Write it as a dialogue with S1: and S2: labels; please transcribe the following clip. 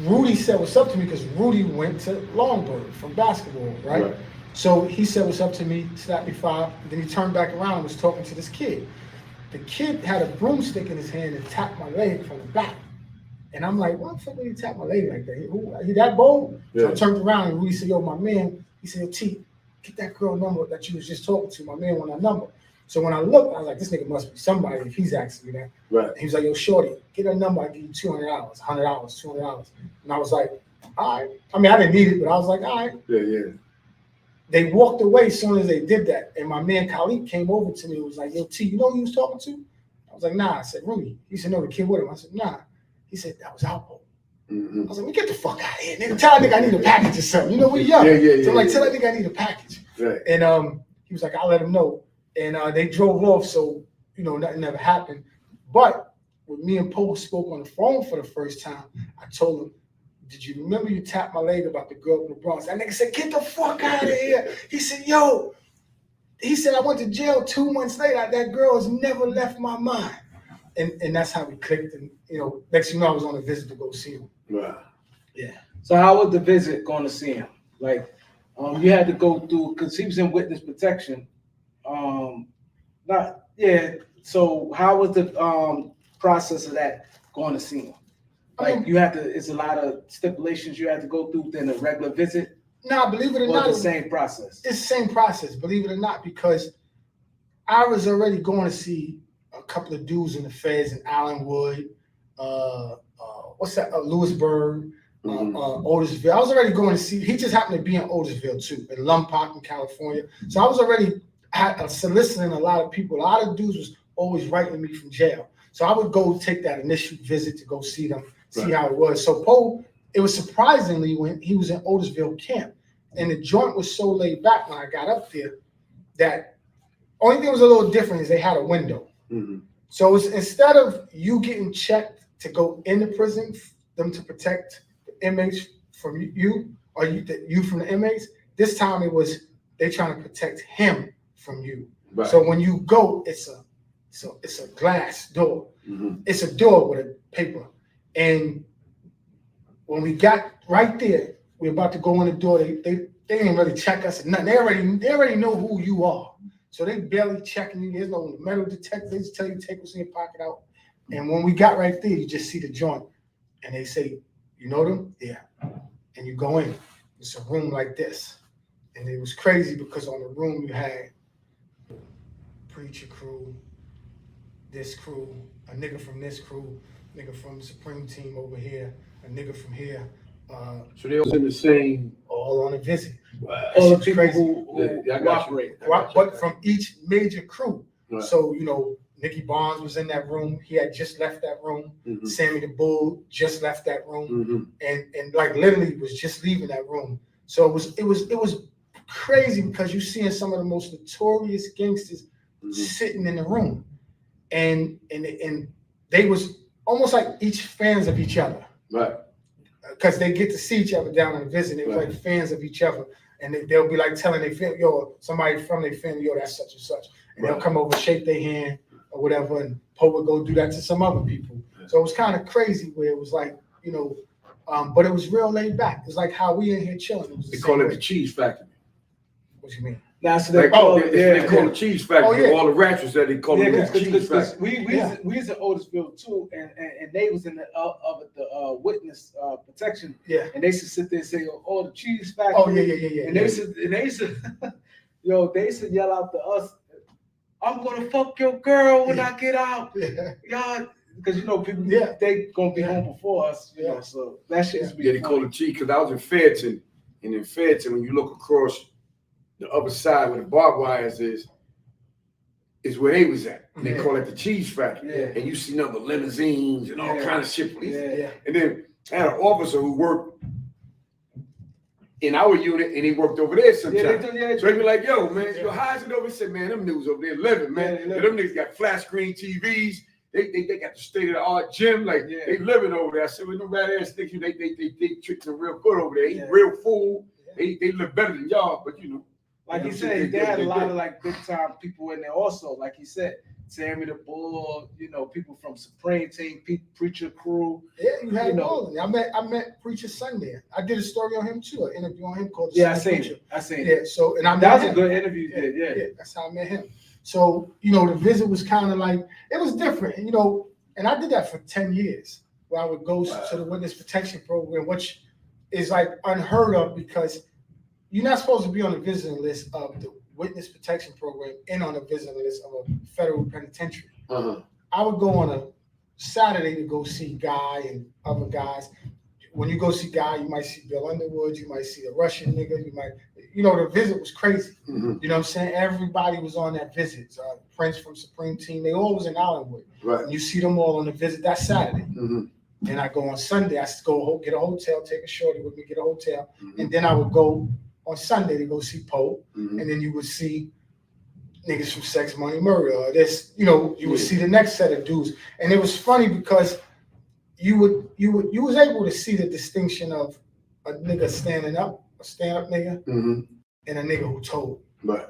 S1: Rudy said what's up to me because Rudy went to Longburg from basketball, right? So he said what's up to me, slapped me 5, then he turned back around and was talking to this kid. The kid had a broomstick in his hand and tapped my leg from the back. And I'm like, why the fuck did he tap my leg like that? He that bold? Yeah. So I turned around and Rudy said, yo, my man, he said, yo, T, get that girl number that you was just talking to. My man want that number. So when I looked, I was like, this nigga must be somebody if he's asking me that. Right. And he was like, yo, shorty, get her number, I'll give you $200, $100, $200. And I was like, all right. I mean, I didn't need it, but I was like, all right. Yeah. They walked away as soon as they did that. And my man Khalid came over to me and was like, yo, T, you know who you was talking to? I was like, nah. I said, Rudy. He said, no, the kid with him. I said, nah. He said, that was Alpo. I was like, well, get the fuck out of here, nigga. Tell that nigga I need a package or something. You know, we young. So I'm like, tell that nigga I need a package. Right. And he was like, I'll let him know. And they drove off, so, you know, nothing ever happened. But when me and Poe spoke on the phone for the first time, I told him, did you remember you tapped my leg about the girl from the Bronx? That nigga said, get the fuck out of here. He said, yo. He said, I went to jail 2 months later. That girl has never left my mind. And that's how we clicked. And, you know, next thing you know, I was on a visit to go see him. Right. Yeah.
S2: So how was the visit going to see him? Like, you had to go through, because he was in witness protection. So how was the process of that going to see him? Like, you had to, it's a lot of stipulations you had to go through than a regular visit?
S1: Nah, believe it or not.
S2: It's the same process? It's
S1: the same process, believe it or not, because I was already going to see a couple of dudes in the feds in Allenwood, Lewisburg, Otisville. I was already going to see, he just happened to be in Otisville too, in Lompoc in California. So I was already soliciting a lot of people. A lot of dudes was always writing me from jail. So I would go take that initial visit to go see them, see how it was. So Poe, it was surprisingly when he was in Otisville camp, and the joint was so laid back when I got up there that only thing was a little different is they had a window. So it was, instead of you getting checked to go in the prison, them to protect the inmates from you, or you from the inmates, this time it was they trying to protect him from you. Right. So when you go, it's a glass door. It's a door with a paper. And when we got right there, we're about to go in the door. They didn't really check us or nothing. They already know who you are. So they barely checking you. There's no metal detector. They just tell you take what's in your pocket out. And when we got right there, you just see the joint. And they say, you know them? Yeah. And you go in. It's a room like this. And it was crazy because on the room you had preacher crew, this crew, a nigga from this crew, nigga from the Supreme Team over here, a nigga from here.
S3: So they all in the same,
S1: all on a visit.
S3: Wow.
S1: All
S2: the people who operate.
S1: But from each major crew. Right. So, you know, Nicky Barnes was in that room. He had just left that room. Sammy the Bull just left that room. And like literally was just leaving that room. So it was crazy because you're seeing some of the most notorious gangsters sitting in the room. And they was almost like each fans of each other. Right. Because they get to see each other down on the visit. They was like fans of each other. And they'll be like telling their family, yo, somebody from their family, yo, that's such and such. And they'll come over, shake their hand or whatever. And Poe would go do that to some other people. So it was kind of crazy where it was like, you know, but it was real laid back. It's like how we in here chilling.
S3: They call it the cheese factory.
S1: What you mean?
S2: Now, so
S3: they call it the cheese factory. All the ratchets that they call it the cheese factory.
S2: We was in Otisville too, and they was in the witness protection.
S1: Yeah.
S2: And they used to sit there and say, "Oh, the cheese factory."
S1: Oh yeah.
S2: And they used to, they used to yell out to us, "I'm gonna fuck your girl when I get out." Y'all, because you know people, they gonna be home before us. You know, so that shit is
S3: they call it cheese because I was in Fairton, and in Fairton when you look across the other side where the barbed wires is where they was at. And they call it the cheese factory. And you see the limousines and all kind of shit. And then I had an officer who worked in our unit and he worked over there sometimes. So he'd be like, yo, man, how's it over? He said, man, them niggas over there living, man. And them niggas got flat screen TVs. They got the state-of-the-art gym. Like, they living over there. I said, well, no bad ass niggas, they treat them real good over there. Eat real food. They live better than y'all, but you know.
S2: Like he said, they had a lot of like big time people in there also. Like he said, Sammy the Bull, you know, people from Supreme Team, Preacher Crew.
S1: Yeah, you had all of them. I met Preacher's son there. I did a story on him too, an interview on him called
S2: I seen it.
S1: Yeah, so and I met
S2: that was
S1: him.
S2: a good interview. Yeah,
S1: that's how I met him. So you know, the visit was kind of like it was different, you know. And I did that for 10 years, where I would go to the witness protection program, which is like unheard of because you're not supposed to be on the visiting list of the witness protection program and on the visiting list of a federal penitentiary. I would go on a Saturday to go see Guy and other guys. When you go see Guy, you might see Bill Underwood, you might see a Russian nigga, you know, the visit was crazy. You know what I'm saying? Everybody was on that visit. Prince from Supreme Team, they all was in Allenwood.
S3: Right.
S1: And you see them all on the visit that Saturday. Then I go on Sunday, I go get a hotel, take a shorty with me, get a hotel. And then I would go on Sunday to go see Poe. And then you would see niggas from Sex, Money, Murder. Or this, you know, you would see the next set of dudes. And it was funny because you was able to see the distinction of a nigga standing up, a stand-up nigga, and a nigga who told.
S3: Right.